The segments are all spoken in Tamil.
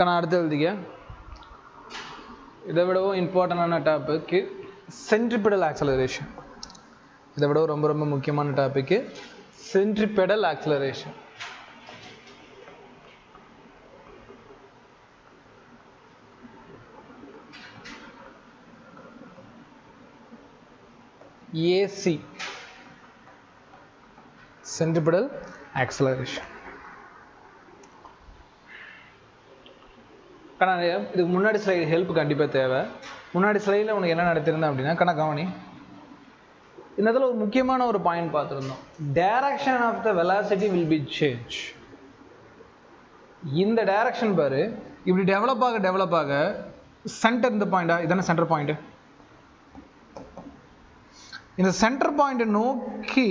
அடுத்து எழுதிக்க. இதை விடவும் இம்பார்ட்டண்டான டாபிக் சென்ட்ரிபெடல் ஆக்சலரேஷன். இதை விடவும் ரொம்ப ரொம்ப முக்கியமான topic centripetal acceleration. AC centripetal acceleration. இதுக்கு முன்னாடி ஸ்லைடு ஹெல்ப் கண்டிப்பாக தேவை. முன்னாடி ஸ்லைடில் உனக்கு என்ன நடத்திருந்தேன் அப்படின்னா கணக்காவணி இந்த இடத்துல ஒரு முக்கியமான ஒரு பாயிண்ட் பார்த்துருந்தோம். Direction of the velocity will be change. இந்த டைரக்ஷன் பாரு இப்படி டெவலப் ஆக சென்டர் இந்த பாயிண்டா இதான சென்டர் பாயிண்ட். இந்த சென்டர் பாயிண்ட் நோக்கி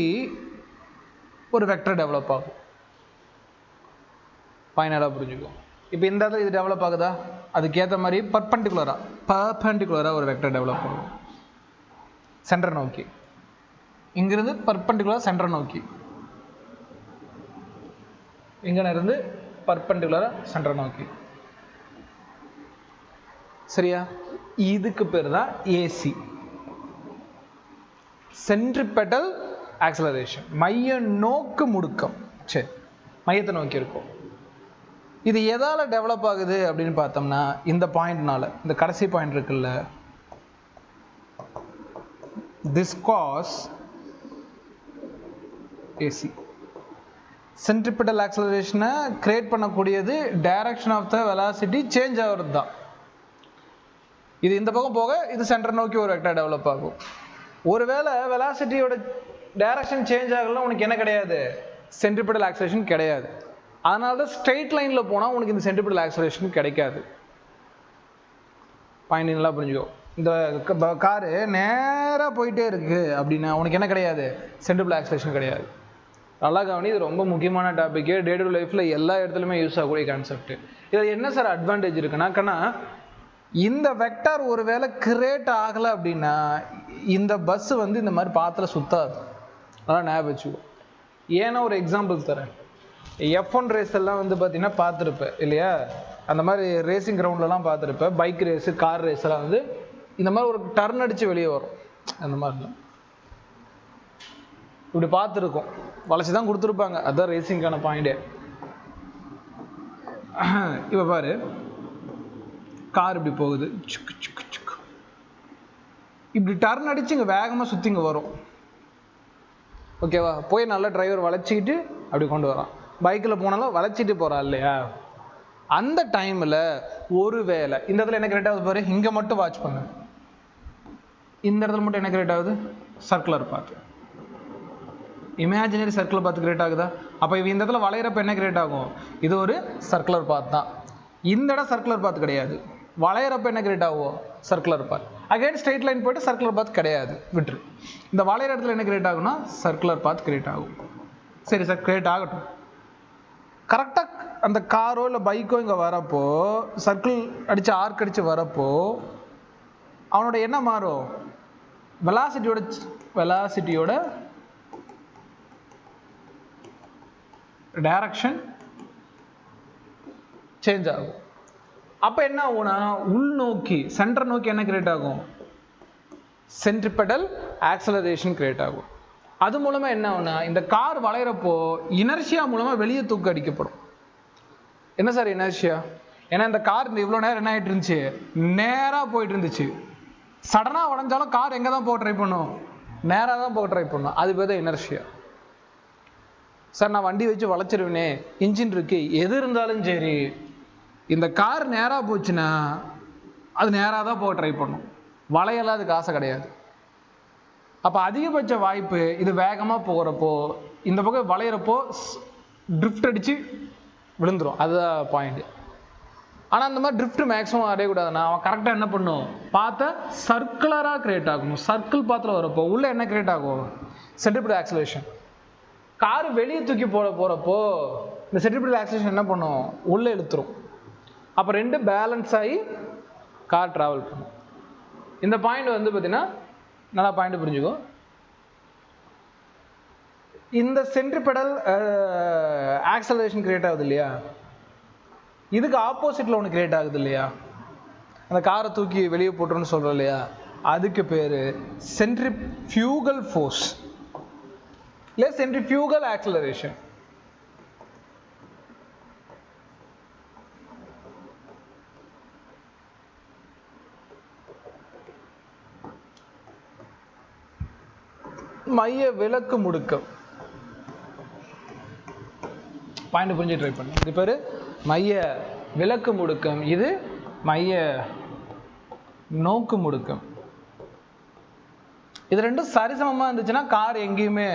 ஒரு வெக்டர் டெவலப் ஆகும். ஃபைனலாக புரிஞ்சுக்கும். இப்போ இந்த இடத்துல இது டெவலப் ஆகுதா, அதுக்கேற்ற மாதிரி பர்பெண்டிகுலராக ஒரு வெக்டர் டெவலப் ஆகும் சென்டர் நோக்கி. இங்கிருந்து பர்பெண்டிகுலர் சென்டர் நோக்கி, இங்கே இருந்து பர்பெண்டிகுலரா சென்டர் நோக்கி. சரியா? இதுக்கு பேர் தான் ஏசி சென்ட்ரிபெடல் ஆக்சலரேஷன். மைய நோக்கு முடுக்கம். சரி, மையத்தை நோக்கி இருக்கும். இது எதால டெவலப் ஆகுது அப்படின்னு பார்த்தோம்னா இந்த பாயிண்ட்னால, இந்த கடைசி பாயிண்ட் இருக்குல்ல, this cause AC. சென்ட்ரிபெடல் ஆக்சலரேஷனை கிரியேட் பண்ணக்கூடியது direction of the velocity change ஆகிறது தான். இது இந்த பக்கம் போக இது சென்டர் நோக்கி ஒரு வெக்டர் டெவலப் ஆகும். ஒருவேளை வெலாசிட்டியோட டைரக்ஷன் சேஞ்ச் ஆகலாம், உனக்கு என்ன கிடையாது, சென்ட்ரிபெடல் ஆக்சலரேஷன் கிடையாது. அதனால தான் ஸ்ட்ரெயிட் லைனில் போனால் உனக்கு இந்த சென்ட்ரிபெடல் ஆக்சலரேஷன் கிடைக்காது. பாயிண்ட் நல்லா புரிஞ்சுக்கோ. இந்த காரு நேராக போயிட்டே இருக்கு அப்படின்னா உனக்கு என்ன கிடையாது, சென்ட்ரிபெடல் ஆக்சலரேஷன் கிடையாது. நல்லா கவனி, இது ரொம்ப முக்கியமான டாபிக். டே டு லைஃப்பில் எல்லா இடத்துலையுமே யூஸ் ஆகக்கூடிய கான்செப்ட். இதில் என்ன சார் அட்வான்டேஜ் இருக்குன்னா, இந்த வெக்டார் ஒரு வேளை கிரியேட் ஆகலை அப்படின்னா இந்த பஸ் வந்து இந்த மாதிரி பாத்துல சுத்தாது. அதான் ஞாபகம் வச்சுக்கோ. ஏன்னா ஒரு எக்ஸாம்பிள் தரேன். F1 ரேஸ் எல்லாம் வந்து பார்த்தீங்கன்னா பார்த்துருப்பேன் இல்லையா? அந்த மாதிரி ரேசிங் கிரவுண்ட்லலாம் பார்த்துருப்பேன். பைக் ரேஸு, கார் ரேஸ் எல்லாம் வந்து இந்த மாதிரி ஒரு டர்ன் அடித்து வெளியே வரும். அந்த மாதிரிலாம் இப்படி பார்த்துருக்கோம், வளைச்சி தான் கொடுத்துருப்பாங்க. அதுதான் ரேசிங்கான பாயிண்டே. இப்போ பாரு, கார் இப்படி போகுது, இப்படி டர்ன் அடித்து இங்கே வேகமாக சுற்றி இங்கே வரும். ஓகேவா? போய் நல்ல டிரைவர் வளைச்சிக்கிட்டு அப்படி கொண்டு வரான். பைக்கில் போனாலும் வளைச்சிட்டு போகிறான் இல்லையா? அந்த டைமில் ஒரு வேளை இந்த இடத்துல என்ன கிரியேட் ஆகுது பாரு, இங்கே மட்டும் வாட்ச் பண்ணு. இந்த இடத்துல மட்டும் என்ன கிரியேட் ஆகுது, circular path, imaginary circular path create ஆகுதா? அப்போ இந்த இடத்துல வளையிறப்ப என்ன கிரியேட் ஆகும், இது ஒரு சர்க்குலர் பாத் தான். இந்த இடம் சர்க்குலர் பாத் கிடையாது. வளையிறப்ப என்ன கிரியேட் ஆகும், circular path. Again straight line போய்ட்டு சர்க்குலர் பாத் கிடையாது, விட்டுரு. இந்த வளையிற இடத்துல என்ன கிரியேட் ஆகும்னா சர்க்குலர் பாத் கிரியேட் ஆகும். சரி சார், கிரியேட் ஆகட்டும். கரெக்டாக அந்த காரோ இல்லை பைக்கோ இங்கே வரப்போ, சர்க்கிள் அடித்து ஆர்க் அடித்து வரப்போ அவனோட என்ன மாறும், வெலாசிட்டியோட டைரக்ஷன் சேஞ்ச் ஆகும். அப்போ என்ன ஆகும்னா உள்நோக்கி சென்டர் நோக்கி என்ன கிரியேட் ஆகும், சென்ட்ரிபெடல் ஆக்சலரேஷன் கிரியேட் ஆகும். அது மூலமாக என்ன ஆகும்னா இந்த கார் வளையிறப்போ இனர்ஷியா மூலமாக வெளியே தூக்கி அடிக்கப்படும். என்ன சார் இனர்ஷியா? ஏன்னா இந்த கார் இந்த இவ்வளோ நேரம் என்ன ஆகிட்டு இருந்துச்சு, நேராக போயிட்டு இருந்துச்சு. சடனாக உடஞ்சாலும் கார் எங்கே தான் போக ட்ரை பண்ணும், நேராக தான் போக ட்ரை பண்ணும். அது பேர் தான் இனர்ஷியா. சார் நான் வண்டி வச்சு வளைச்சிருவேனே, இன்ஜின் இருக்கு, எது இருந்தாலும் சரி, இந்த கார் நேராக போச்சுன்னா அது நேராக தான் போக ட்ரை பண்ணும், வளையலாம் அதுக்கு ஆசை கிடையாது. அப்போ அதிகபட்ச வாய்ப்பு இது வேகமாக போகிறப்போ இந்த பக்கம் வளையிறப்போ ட்ரிஃப்ட் அடித்து விழுந்துடும். அதுதான் பாயிண்ட். ஆனால் அந்த மாதிரி ட்ரிஃப்ட் மேக்ஸிமம் அடையக்கூடாதுன்னா அவன் கரெக்டாக என்ன பண்ணும், பார்த்தா சர்க்குலராக கிரியேட் ஆகணும். சர்க்கிள் பாத்தில் வரப்போ உள்ளே என்ன கிரியேட் ஆகும், சென்ட்ரிபெடல் ஆக்சலரேஷன். கார் வெளியே தூக்கி போகிறப்போ இந்த சென்ட்ரிபெடல் ஆக்சலரேஷன் என்ன பண்ணும், உள்ளே இழுத்துரும். அப்போ ரெண்டு பேலன்ஸ் ஆகி கார் ட்ராவல் பண்ணும். இந்த பாயிண்ட் வந்து பார்த்தீங்கன்னா நல்லா பாயிண்ட் புரிஞ்சுக்கோ. இந்த சென்ட்ரிபெடல் ஆக்சலரேஷன் கிரியேட் ஆகுது இல்லையா, இதுக்கு ஆப்போசிட்ல ஒன்று கிரியேட் ஆகுது இல்லையா, அந்த காரை தூக்கி வெளியே போட்டுருன்னு சொல்றோம் இல்லையா, அதுக்கு பேரு சென்ட்ரிஃபியூகல் ஃபோர்ஸ் இல்லை சென்ட்ரிஃபியூகல் ஆக்சலரேஷன். மைய விலக்கு முடுக்கம், பாயிண்ட் புரிஞ்சு ட்ரை பண்ணு. இது பேரு மைய விலக்கு முடுக்கம், இது மைய நோக்கு முடுக்கம். இது ரெண்டும் சரிசமமா இருந்துச்சுன்னா கார் எங்கேயுமே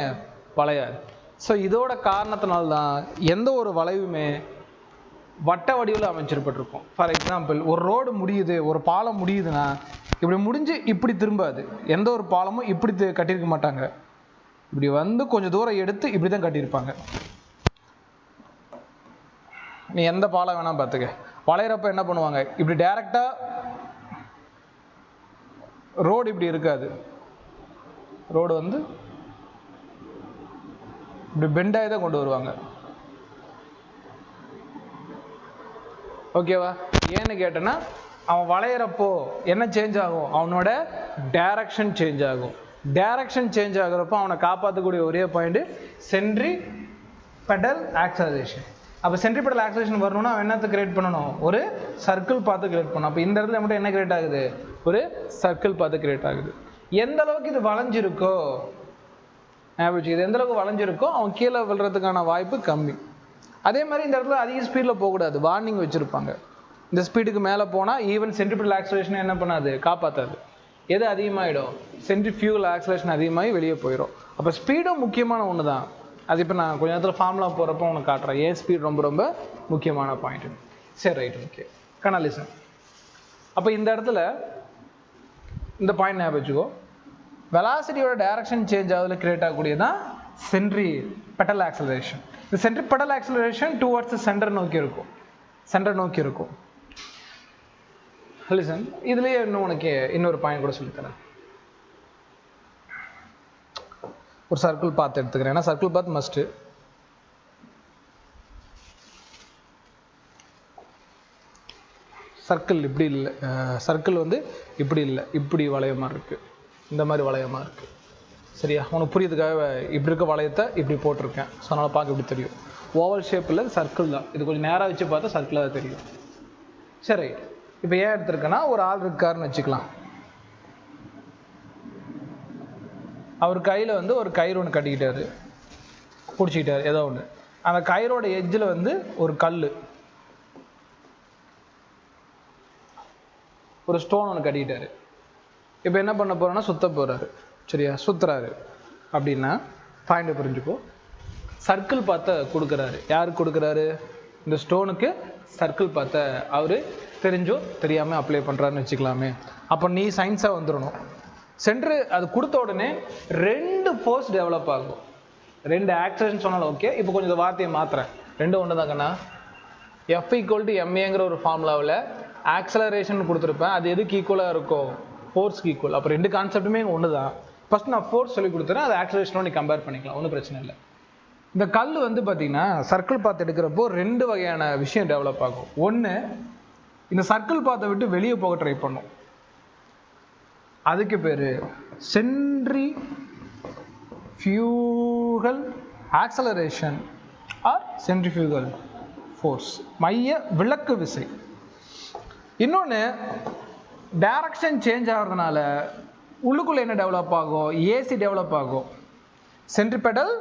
வளையாது. ஸோ இதோட காரணத்தினால்தான் எந்த ஒரு வளைவுமே வட்ட வடிவில் அமைச்சிருப்பட்டிருக்கும். ஃபார் எக்ஸாம்பிள், ஒரு ரோடு முடியுது, ஒரு பாலம் முடியுதுன்னா இப்படி முடிஞ்சு இப்படி திரும்பாது. எந்த ஒரு பாலமும் இப்படி கட்டியிருக்க மாட்டாங்க, இப்படி வந்து கொஞ்சம் தூரம் எடுத்து இப்படி தான் கட்டியிருப்பாங்க. நீ எந்த பாலம் வேணாம் பார்த்துக்க, வளையிறப்ப என்ன பண்ணுவாங்க, இப்படி டைரக்டா ரோடு இப்படி இருக்காது, ரோடு வந்து இப்படி பெண்டாகி தான் கொண்டு வருவாங்க. ஓகேவா? ஏன்னு கேட்டேன்னா அவன் வளையிறப்போ என்ன சேஞ்ச் ஆகும், அவனோட டைரக்ஷன் சேஞ்ச் ஆகும். டைரக்ஷன் சேஞ்ச் ஆகுறப்போ அவனை காப்பாற்றக்கூடிய ஒரே பாயிண்ட் சென்ட்ரிபெடல் ஆக்சலரேஷன். அப்போ சென்ட்ரிபெடல் ஆக்சலரேஷன் வரணும்னா அவன் என்னத்தை கிரியேட் பண்ணணும், ஒரு சர்க்கிள் பார்த்து கிரியேட் பண்ணணும். அப்போ இந்த இடத்துல மட்டும் என்ன கிரியேட் ஆகுது, ஒரு சர்க்கிள் பார்த்து கிரியேட் ஆகுது. எந்த அளவுக்கு இது வளைஞ்சிருக்கோ, இது எந்த அளவுக்கு வளைஞ்சிருக்கோ அவன் கீழே விழுறதுக்கான வாய்ப்பு கம்மி. அதே மாதிரி இந்த இடத்துல அதிக ஸ்பீடில் போகக்கூடாது, வார்னிங் வச்சுருப்பாங்க. இந்த ஸ்பீடுக்கு மேலே போனால் ஈவன் சென்ட்ரிபெடல் ஆக்சலரேஷன் என்ன பண்ணாது, காப்பாற்றாது. எது அதிகமாகிடும், சென்ட்ரிஃபியூகல் ஆக்சலரேஷன் அதிகமாகி வெளியே போயிடும். அப்போ ஸ்பீடும் முக்கியமான ஒன்று தான். அது இப்போ நான் கொஞ்ச நேரத்தில் ஃபார்முலா போகிறப்போ உனக்கு காட்டுறேன் ஏன் ஸ்பீட் ரொம்ப ரொம்ப முக்கியமான பாயிண்ட். சரி, ரைட், ஓகே, கனாலிசன். அப்போ இந்த இடத்துல இந்த பாயிண்ட் ஞாபகம் வச்சுக்கோ, வெலாசிட்டியோட டைரக்ஷன் சேஞ்ச் ஆகுதுல கிரியேட் ஆகக்கூடியதான் சென்ட்ரிபெடல் ஆக்சலரேஷன். இந்த சென்ட்ரிபெடல் ஆக்சலரேஷன் டுவர்ட்ஸ் சென்டர் நோக்கி இருக்கும், சென்டர் நோக்கி இருக்கும். லிசன், இதுலயே இன்னும் உனக்கு இன்னொரு பாயிண்ட் கூட சொல்லித்தரேன். ஒரு சர்க்கிள் பாத் எடுத்துக்கிறேன், ஏன்னா சர்க்கிள் பாத் மஸ்ட். சர்க்கிள் இப்படி இல்லை, சர்க்கிள் வந்து இப்படி இல்லை, இப்படி வளையமா இருக்கு, இந்த மாதிரி வளையமா இருக்கு. சரியா? உனக்கு புரியுதுக்காக இப்படி இருக்க வளையத்தை இப்படி போட்டிருக்கேன். ஸோ அதனால் பார்க்க இப்படி தெரியும். ஓவல் ஷேப்பில் சர்க்கிள் தான், இது கொஞ்சம் நேராக வச்சு பார்த்தா சர்க்கிளாக தான் தெரியும். சரி, இப்போ ஏன் எடுத்திருக்கேன்னா ஒரு ஆள் இருக்காருன்னு வச்சுக்கலாம். அவர் கையில் வந்து ஒரு கயிறு ஒன்று கட்டிக்கிட்டாரு, பிடிச்சிக்கிட்டாரு ஏதோ ஒன்று. அந்த கயிறோட எட்ஜில் வந்து ஒரு கல், ஒரு ஸ்டோன் ஒன்று கட்டிக்கிட்டாரு. இப்போ என்ன பண்ண போறோம்னா சுத்த போறாரு. சரியா? சுத்துறாரு அப்படின்னா பாயிண்ட் புரிஞ்சுக்கோ, சர்க்கிள் பார்த்த கொடுக்குறாரு. யாருக்கு கொடுக்குறாரு? இந்த ஸ்டோனுக்கு சர்க்கிள் பார்த்த அவரு தெரிஞ்சோ தெரியாமல் அப்ளை பண்ணுறாருன்னு வச்சுக்கலாமே. அப்போ நீ சயின்ஸாக வந்துடணும். சென்ட்ரு அது கொடுத்த உடனே ரெண்டு ஃபோர்ஸ் டெவலப் ஆகும். ரெண்டு ஆக்சலரேஷன் சொன்னாலும் ஓகே. இப்போ கொஞ்சம் இந்த வார்த்தையை மாற்றுறேன், ரெண்டும் ஒன்று தாங்கண்ணா. F = ma ஒரு ஃபார்முலாவில் ஆக்சலரேஷன் கொடுத்துருப்பேன், அது எதுக்கு ஈக்குவலாக இருக்கும்? ஃபோர்ஸ்க்கு ஈக்குவல். அப்போ ரெண்டு கான்செப்ட்டுமே ஒன்று தான். ஃபர்ஸ்ட் நான் ஃபோர்ஸ் சொல்லி கொடுத்துறேன், அது ஆக்சலரேஷனோட நீ கம்பேர் பண்ணிக்கலாம், ஒன்றும் பிரச்சனை இல்லை. இந்த கல் வந்து பார்த்தீங்கன்னா சர்க்கிள் பாத் எடுக்கிறப்போ ரெண்டு வகையான விஷயம் டெவலப் ஆகும். ஒன்று, இந்த சர்க்கிள் பாத்தை விட்டு வெளியே போக ட்ரை பண்ணும், அதுக்கு பேர் centrifugal acceleration or centrifugal force, மைய விலக்கு விசை. இன்னொன்று, டைரக்ஷன் சேஞ்ச் ஆகிறதுனால உள்ளுக்குள்ள என்ன டெவலப் ஆகும்? ஏசி டெவலப் ஆகும். Centripetal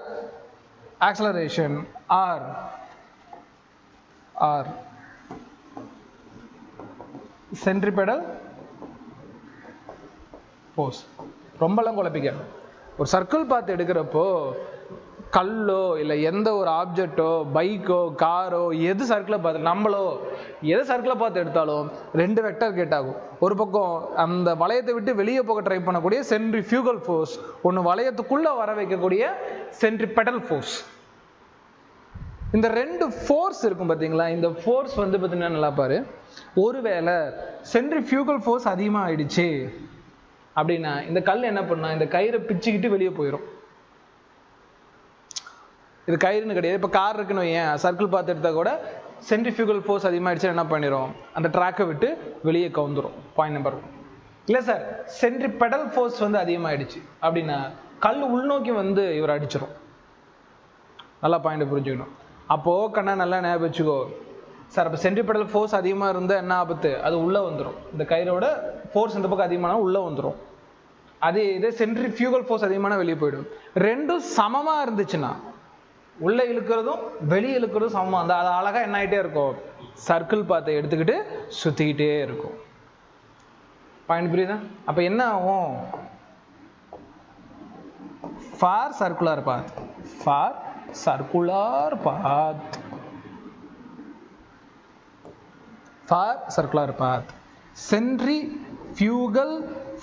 acceleration or centripetal force. ரொம்பலாம் குழப்பிக்க. ஒரு சர்க்கிள் பார்த்து எடுக்கிறப்போ கல்லோ இல்லை எந்த ஒரு ஆப்ஜெக்டோ, பைக்கோ, காரோ, எது சர்க்கிளை பார்த்து, நம்மளோ எது சர்க்கிளை பார்த்து எடுத்தாலும் ரெண்டு வெக்டர் கேட் ஆகும். ஒரு பக்கம் அந்த வளையத்தை விட்டு வெளியே போக ட்ரை பண்ணக்கூடிய சென்ட்ரிஃபியூகல் ஃபோர்ஸ், ஒன்று வளையத்துக்குள்ளே வர வைக்கக்கூடிய சென்ட்ரிபெடல் ஃபோர்ஸ். இந்த ரெண்டு ஃபோர்ஸ் இருக்கும் பார்த்தீங்களா? இந்த ஃபோர்ஸ் வந்து பார்த்தீங்கன்னா நல்லா பாரு, ஒருவேளை சென்ட்ரிஃபியூகல் ஃபோர்ஸ் அதிகமாக ஆயிடுச்சு அப்படின்னா இந்த கல் என்ன பண்ணா, இந்த கயிறை பிச்சுக்கிட்டு வெளியே போயிடும். இது கயிறுன்னு கிடையாது. இப்போ கார் இருக்குன்னு ஏன் சர்க்கிள் பார்த்து எடுத்தா கூட சென்ட்ரிஃபியூகல் ஃபோர்ஸ் அதிகமாகிடுச்சு என்ன பண்ணிடும், அந்த ட்ராக்கை விட்டு வெளியே கவுந்துரும். Point number 1. இல்லை சார் சென்ட்ரிபெடல் ஃபோர்ஸ் வந்து அதிகமாகிடுச்சு அப்படின்னா கல் உள்நோக்கி வந்து இவர் அடிச்சிடும். நல்லா பாயிண்ட் புரிஞ்சுக்கணும். அப்போது கண்ணா நல்லா ஞாபகம் வச்சுக்கோ சார். அப்போ சென்ட்ரிபெடல் ஃபோர்ஸ் அதிகமாக இருந்தால் என்ன ஆபத்து, அது உள்ளே வந்துடும். இந்த கயிறோட ஃபோர்ஸ் இந்த பக்கம் அதிகமான உள்ளே வந்துடும். இதே சென்ட்ரிஃபியூகல் ஃபோர்ஸ் அதிகமான வெளியே போயிடும். ரெண்டும் சமமாக இருந்துச்சுன்னா உள்ளே இழுக்கிறதும் வெளியே இழுக்கிறதும் சமமாக இருந்தால் அது அழகாக என்ன ஆகிட்டே இருக்கும், சர்க்கிள் பாத்தை எடுத்துக்கிட்டு சுற்றிக்கிட்டே இருக்கும். பாயிண்ட் புரியுதா? அப்போ என்ன ஆகும், for circular path, for circular path, for circular path centrifugal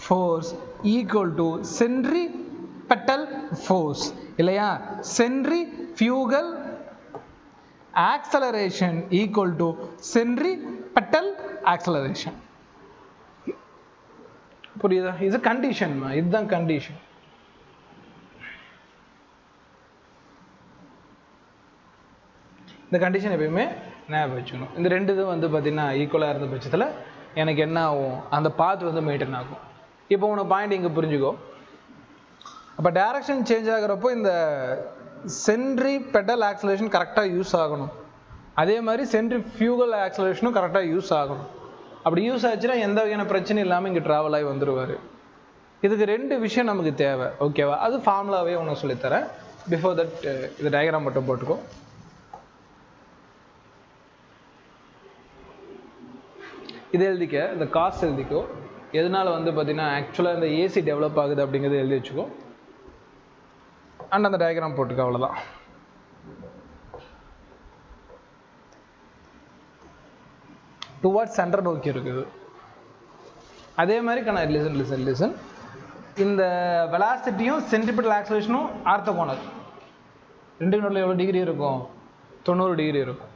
force equal to centripetal force இல்லையா? Centrifugal acceleration equal to centripetal acceleration. புரியுதா? இது கண்டிஷன், இதுதான் கண்டிஷன். இந்த கண்டிஷன் எப்பயுமே ஞாபகம் வச்சுக்கணும். இந்த ரெண்டு இது வந்து பார்த்தீங்கன்னா ஈக்குவலாக இருந்த பட்சத்தில் எனக்கு என்ன ஆகும், அந்த பாத் வந்து மெயின்டைன் ஆகும். இப்போ உனக்கு பாயிண்ட் இங்கே புரிஞ்சுக்கோ. அப்போ டைரக்ஷன் சேஞ்ச் ஆகிறப்போ இந்த சென்ட்ரிபெடல் ஆக்சலரேஷன் கரெக்டாக யூஸ் ஆகணும். அதே மாதிரி சென்ட்ரிஃபியூகல் ஆக்சலரேஷனும் கரெக்டாக யூஸ் ஆகணும். அப்படி யூஸ் ஆச்சுன்னா எந்த வகையான பிரச்சனையும் இல்லாமல் இங்கே ட்ராவல் ஆகி வந்துடுவார். இதுக்கு ரெண்டு விஷயம் நமக்கு தேவை. ஓகேவா? அது ஃபார்முலாவே உனக்கு சொல்லித்தரேன். பிஃபோர் தட் இது டயக்ராம் மட்டும் போட்டுக்கோ. இது எழுதிக்க, இந்த காஸ்ட் எழுதிக்கோ. எதனால வந்து பார்த்தீங்கன்னா ஆக்சுவலாக இந்த ஏசி டெவலப் ஆகுது அப்படிங்கிறது எழுதி வச்சுக்கோ. அண்ட் அந்த டயக்ராம் போட்டுக்கோ. அவ்வளோதான். டுவார்ட்ஸ் சென்டர் நோக்கி இருக்குது. அதே மாதிரி லிசன் இந்த வெலாசிட்டியும் சென்ட்ரிபெடல் ஆக்சலரேஷனும் ஆர்த்தோகோனல். ரெண்டு நோட்டில் எவ்வளோ டிகிரி இருக்கும், 90 டிகிரி இருக்கும்.